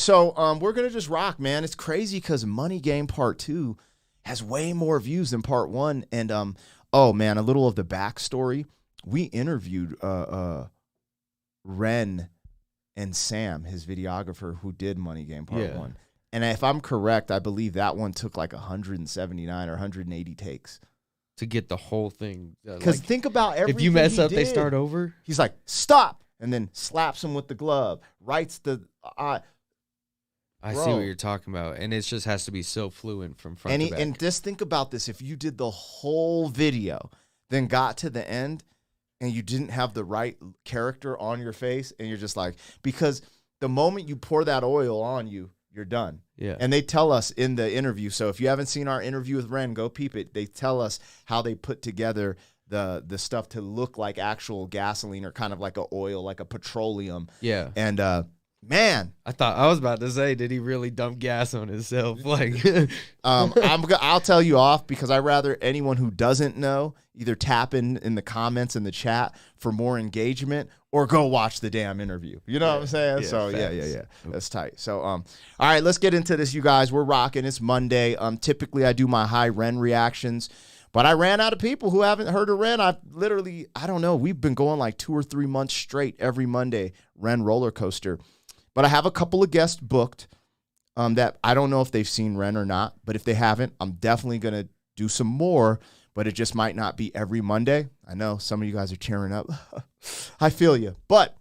So we're going to just rock, man. It's crazy because Money Game Part 2 has way more views than Part 1. And, oh, man, a little of the backstory. We interviewed Ren and Sam, his videographer, who did Money Game Part 1. And if I'm correct, I believe that one took like 179 or 180 takes. To get the whole thing. Because think about everything. If you mess up, did. they start over. He's like, stop. And then slaps him with the glove. Writes the... I see what you're talking about. And it just has to be so fluent from front to back. And just think about this. If you did the whole video, then got to the end, and you didn't have the right character on your face, and you're just like... Because the moment you pour that oil on you, you're done. Yeah. And they tell us in the interview, so if you haven't seen our interview with Ren, go peep it. They tell us how they put together the stuff to look like actual gasoline or kind of like a oil, like a petroleum. Yeah. And man, I was about to say, did he really dump gas on himself? Like, I'll tell you off because I rather anyone who doesn't know either tap in the comments in the chat for more engagement or go watch the damn interview. You know what I'm saying? Yeah, so facts. yeah. That's tight. So all right, let's get into this, you guys. We're rocking. It's Monday. Typically I do my high Ren reactions, but I ran out of people who haven't heard of Ren. I don't know. We've been going like 2 or 3 months straight every Monday, Ren roller coaster. But I have a couple of guests booked that I don't know if they've seen Ren or not. But if they haven't, I'm definitely going to do some more. But it just might not be every Monday. I know some of you guys are cheering up. I feel you. But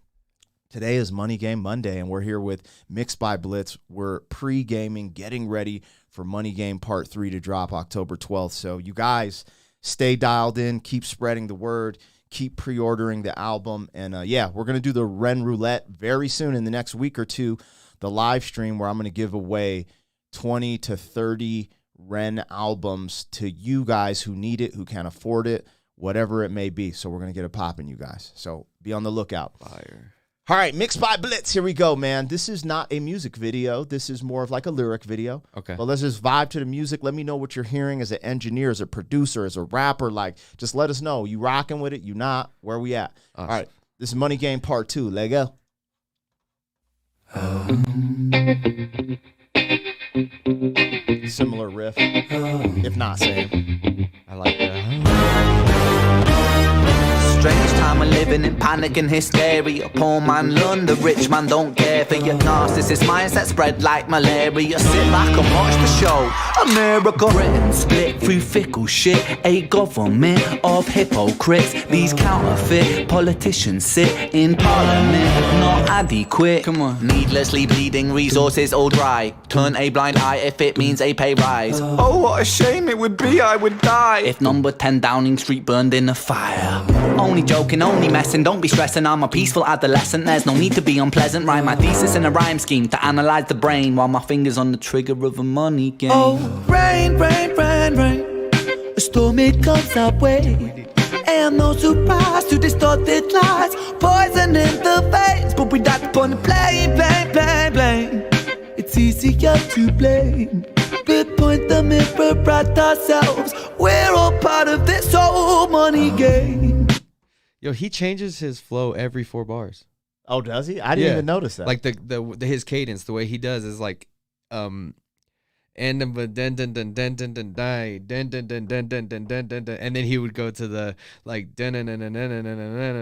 today is Money Game Monday, and we're here with MixedByBlitz. We're pre-gaming, getting ready for Money Game Part 3 to drop October 12th. So you guys stay dialed in. Keep spreading the word. Keep pre-ordering the album. And, yeah, we're going to do the Ren Roulette very soon in the next week or two, the live stream where I'm going to give away 20 to 30 Ren albums to you guys who need it, who can't afford it, whatever it may be. So we're going to get it popping, you guys. So be on the lookout. Fire. All right, MixedByBlitz. Here we go, man. This is not a music video. This is more of like a lyric video. Okay. But let's just vibe to the music. Let me know what you're hearing as an engineer, as a producer, as a rapper. Like, just let us know. You rocking with it? You not? Where we at? Awesome. All right. This is Money Game Part 2. Let go. Similar riff, if not same. I like that. Strange time of living in panic and hysteria. Poor man learn, the rich man don't care for your narcissist mindset spread like malaria. Sit back and watch the show. America written split through fickle shit. A government of hypocrites. These counterfeit politicians sit in parliament, not adequate. Come on. Needlessly bleeding resources all dry. Turn a blind eye if it means a pay rise. Oh, what a shame it would be, I would die if number 10 Downing Street burned in a fire. Only joking, only messing, don't be stressing. I'm a peaceful adolescent, there's no need to be unpleasant. Write my thesis in a rhyme scheme to analyze the brain while my fingers on the trigger of a money game. Oh, rain, rain, rain, rain, a storm it comes our way. And no surprise to distorted lies, poison in the veins, but we die upon the blame, blame, blame, blame. It's easier to blame, but point the mirror at ourselves. We're all part of this whole money game. Yo, he changes his flow every 4 bars. Oh, does he? I didn't even notice that. Like his cadence, the way he does is like and then he would go to the like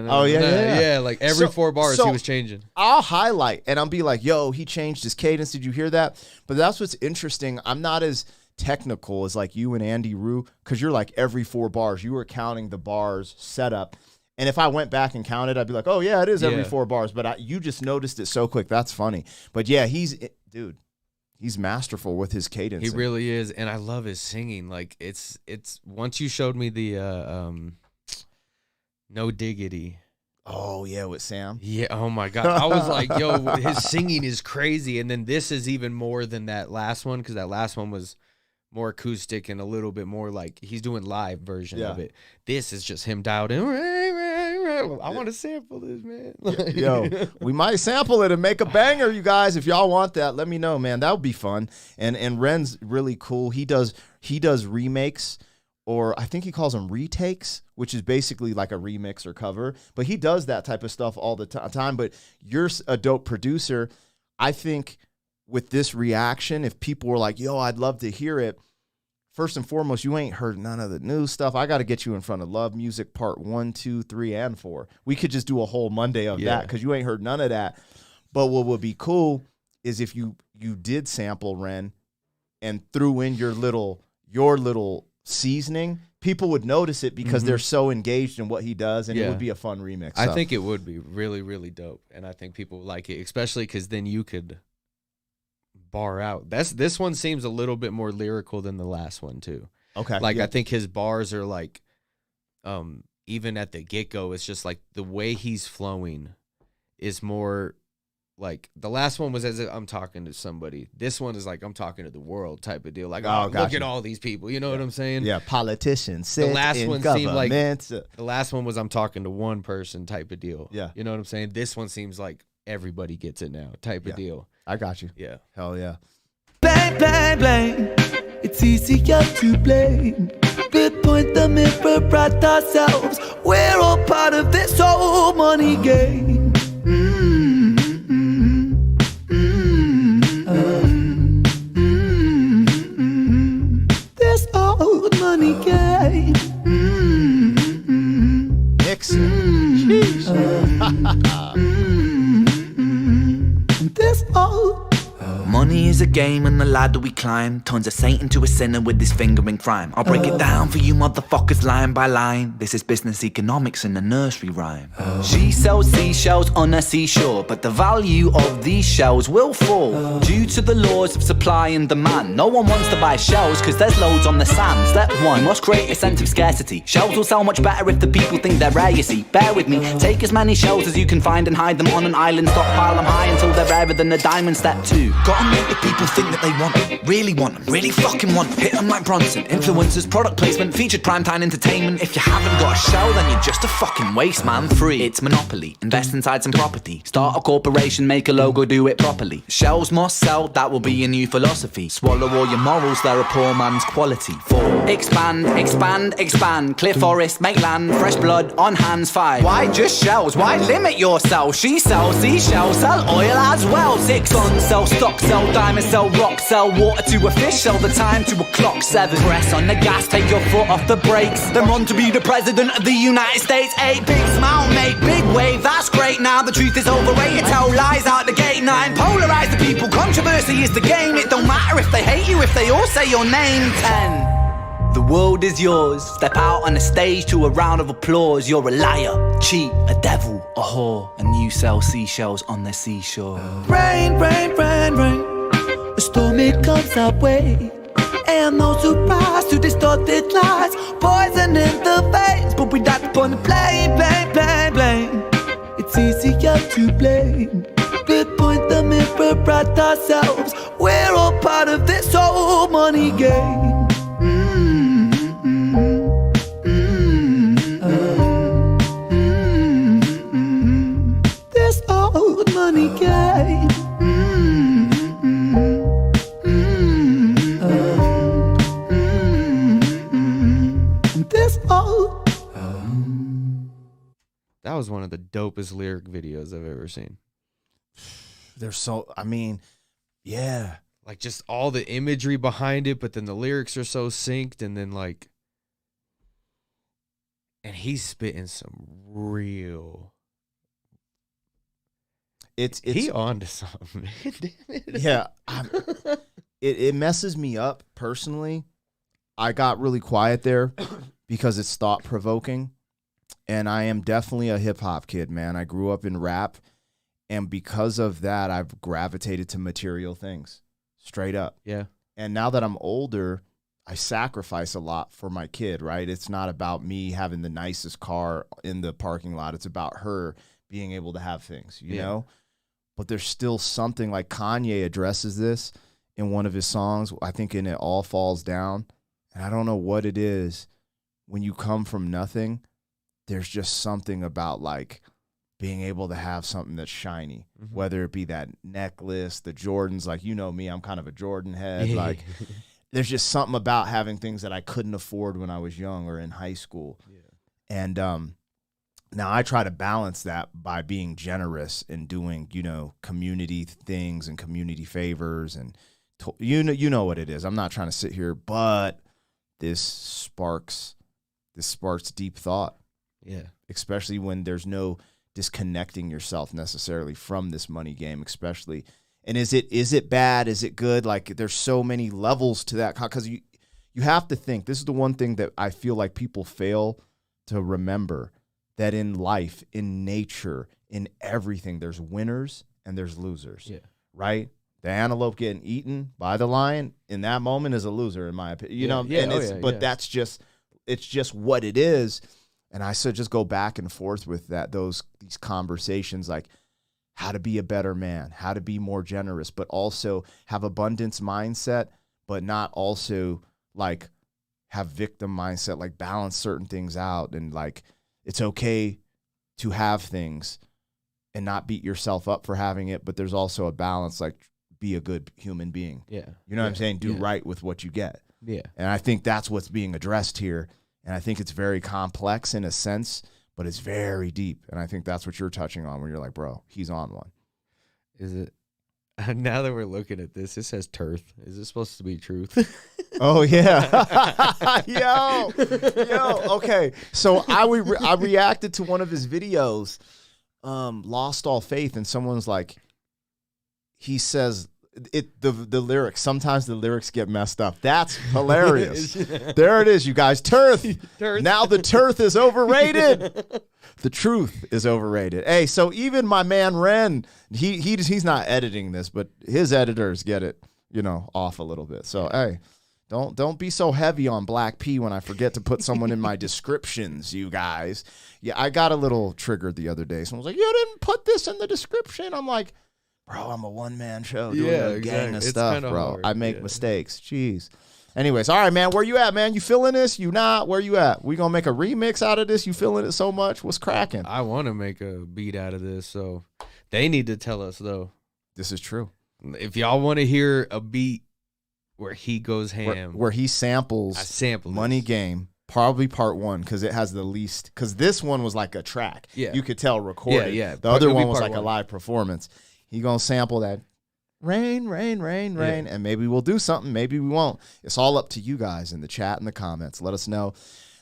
oh yeah, like every 4 bars he was changing. I'll highlight and I'll be like, yo, he changed his cadence. Did you hear that? But that's what's interesting. I'm not as technical as like you and Andy Rue, because you're like every 4 bars you were counting the bars setup. And if I went back and counted, I'd be like, oh, yeah, it is every 4 bars. But you just noticed it so quick. That's funny. But, yeah, he's masterful with his cadence. He really is. And I love his singing. Like, it's once you showed me the No Diggity. Oh, yeah, with Sam. Yeah, oh, my God. I was like, yo, his singing is crazy. And then this is even more than that last one, because that last one was more acoustic and a little bit more like he's doing live version of it. This is just him dialed in. I want to sample this, man. Yo, we might sample it and make a banger, you guys. If y'all want that, let me know, man. That would be fun. And Ren's really cool. He does remakes, or I think he calls them retakes, which is basically like a remix or cover. But he does that type of stuff all the time. But you're a dope producer. I think with this reaction, if people were like, yo, I'd love to hear it, first and foremost, you ain't heard none of the new stuff. I got to get you in front of Love Music Part 1, 2, 3, and 4. We could just do a whole Monday of that because you ain't heard none of that. But what would be cool is if you did sample Ren and threw in your little seasoning, people would notice it because they're so engaged in what he does, and it would be a fun remix. I think it would be really, really dope, and I think people would like it, especially because then you could bar out. This one seems a little bit more lyrical than the last one too. Okay, like I think his bars are like, even at the get-go, it's just like the way he's flowing is more. Like the last one was as if I'm talking to somebody. This one is like I'm talking to the world type of deal. Like, look at all these people. You know what I'm saying? Yeah, politicians. The last one seemed like the last one was I'm talking to one person type of deal. Yeah, you know what I'm saying? This one seems like everybody gets it now type of deal. I got you. Yeah, hell yeah. Blame, blame, blame. It's easier to blame. But point the mirror at ourselves. We're all part of this whole money game. This old money game. Mixing. This old. Money is a game and the ladder we climb turns a saint into a sinner with his finger in crime. I'll break it down for you motherfuckers line by line. This is business economics in a nursery rhyme. She sells seashells on a seashore, but the value of these shells will fall due to the laws of supply and demand. No one wants to buy shells because there's loads on the sand. Step one, you must create a sense of scarcity. Shells will sell much better if the people think they're rare, you see. Bear with me, take as many shells as you can find and hide them on an island. Stockpile them high until they're rarer than a diamond. Step two, gotta make the people think that they want them, really fucking want them. Hit them like Bronson. Influencers, product placement, featured primetime entertainment. If you haven't got a show, then you're just a fucking waste man. Free, it's monopoly. Invest inside some property. Start a corporation, make a logo, do it properly. Shells must sell, that will be a new philosophy. Swallow all your morals, they're a poor man's quality. 4, expand, expand, expand. Clear forest, make land, fresh blood on hands. 5, why just shells? Why limit yourself? She sells seashells, sell oil as well. 6, guns, sell stock, sell diamonds, sell rock, sell water to a fish, sell the time to a clock. 7, press on the gas, take your foot off the brakes, then run to be the president of the United States. 8, big smile, make big wave, that's great. Now the truth is overrated, tell lies out the gate. 9, polarize the people, controversy is the game. It don't matter if they hate you, if they all say your name. 10, the world is yours. Step out on the stage to a round of applause. You're a liar, cheat, a devil, a whore, and you sell seashells on the seashore. Rain, rain, rain, rain. A storm, it comes our way. And no surprise to distorted lies. Poison in the veins, but we don't upon the blame, blame, blame, blame. It's easier to blame. But point the mirror at ourselves. We're all part of this whole money game. This old money game. That was one of the dopest lyric videos I've ever seen. They're so, I mean, yeah. Like just all the imagery behind it, but then the lyrics are so synced, and then like, and he's spitting some real. It's he on to something. Yeah. It messes me up personally. I got really quiet there because it's thought provoking. And I am definitely a hip hop kid, man. I grew up in rap. And because of that, I've gravitated to material things straight up. Yeah. And now that I'm older, I sacrifice a lot for my kid, right? It's not about me having the nicest car in the parking lot. It's about her being able to have things, you know? But there's still something like Kanye addresses this in one of his songs, I think in It All Falls Down. And I don't know what it is. When you come from nothing, there's just something about like being able to have something that's shiny, whether it be that necklace, the Jordans, like, you know me, I'm kind of a Jordan head. Like there's just something about having things that I couldn't afford when I was young or in high school. Yeah. And Now, I try to balance that by being generous and doing, community things and community favors. And you know what it is. I'm not trying to sit here, but this sparks deep thought. Yeah. Especially when there's no disconnecting yourself necessarily from this money game, especially. And is it bad? Is it good? Like, there's so many levels to that, because you have to think. This is the one thing that I feel like people fail to remember, that in life, in nature, in everything, there's winners and there's losers. Yeah. Right? The antelope getting eaten by the lion in that moment is a loser, in my opinion. But that's just, it's just what it is. And I should just go back and forth with these conversations, like how to be a better man, how to be more generous, but also have abundance mindset, but not also like have victim mindset, like balance certain things out. And like, it's okay to have things and not beat yourself up for having it, but there's also a balance, like be a good human being. Yeah. You know what I'm saying? Do right with what you get. Yeah. And I think that's what's being addressed here. And I think it's very complex in a sense, but it's very deep. And I think that's what you're touching on when you're like, bro, he's on one. Is it? Now that we're looking at this, it says turf. Is it supposed to be truth? Oh, yeah. Yo. Okay. So I reacted to one of his videos, Lost All Faith, and someone's like, he says, the lyrics, sometimes the lyrics get messed up. That's hilarious. There it is, you guys. Turf. Now the turf is overrated. The truth is overrated. Hey, so even my man Ren, he's not editing this, but his editors get it, off a little bit. So hey, don't be so heavy on Black P when I forget to put someone in my descriptions, you guys. Yeah, I got a little triggered the other day. Someone was like, "You didn't put this in the description." I'm like, bro, I'm a one-man show doing a gang of stuff, bro. Hard. I make mistakes. Jeez. Anyways, all right, man, where you at, man? You feeling this? You not? Where you at? We gonna make a remix out of this? You feeling it so much? What's cracking? I want to make a beat out of this, so they need to tell us, though. This is true. If y'all want to hear a beat where he goes ham. Where he samples Money Game, probably part 1, because it has the least, because this one was like a track. Yeah. You could tell recorded. Yeah. The other one was like a live performance. He gonna sample that rain, and maybe we'll do something, maybe we won't. It's all up to you guys in the chat and the comments. Let us know.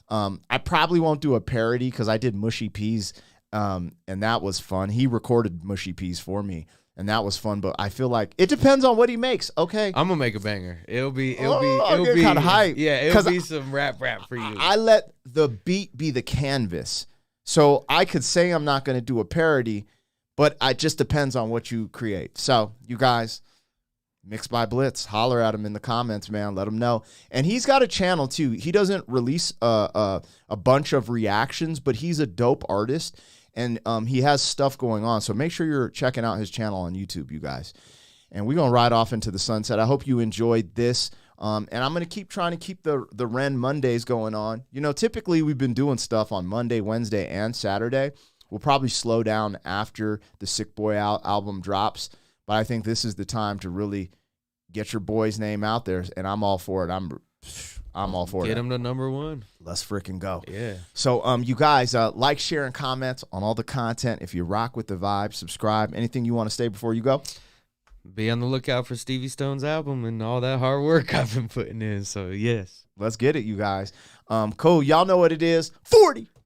I probably won't do a parody because I did Mushy Peas, and that was fun. He recorded Mushy Peas for me, and that was fun. But I feel like it depends on what he makes. Okay, I'm gonna make a banger. It'll be kind of hype. Yeah, it'll be some rap for you. I let the beat be the canvas, so I could say I'm not gonna do a parody. But it just depends on what you create. So, you guys, MixedByBlitz, holler at him in the comments, man. Let him know. And he's got a channel, too. He doesn't release a bunch of reactions, but he's a dope artist. And he has stuff going on. So, make sure you're checking out his channel on YouTube, you guys. And we're going to ride off into the sunset. I hope you enjoyed this. And I'm going to keep trying to keep the Ren Mondays going on. Typically, we've been doing stuff on Monday, Wednesday, and Saturday. We'll probably slow down after the Sick Boy album drops, but I think this is the time to really get your boy's name out there, and I'm all for it. I'm all for it. Get him to #1. Let's freaking go. Yeah. So, you guys, like, share, and comment on all the content. If you rock with the vibe, subscribe. Anything you want to say before you go? Be on the lookout for Stevie Stone's album and all that hard work I've been putting in. So, yes. Let's get it, you guys. Cool. Y'all know what it is. 40.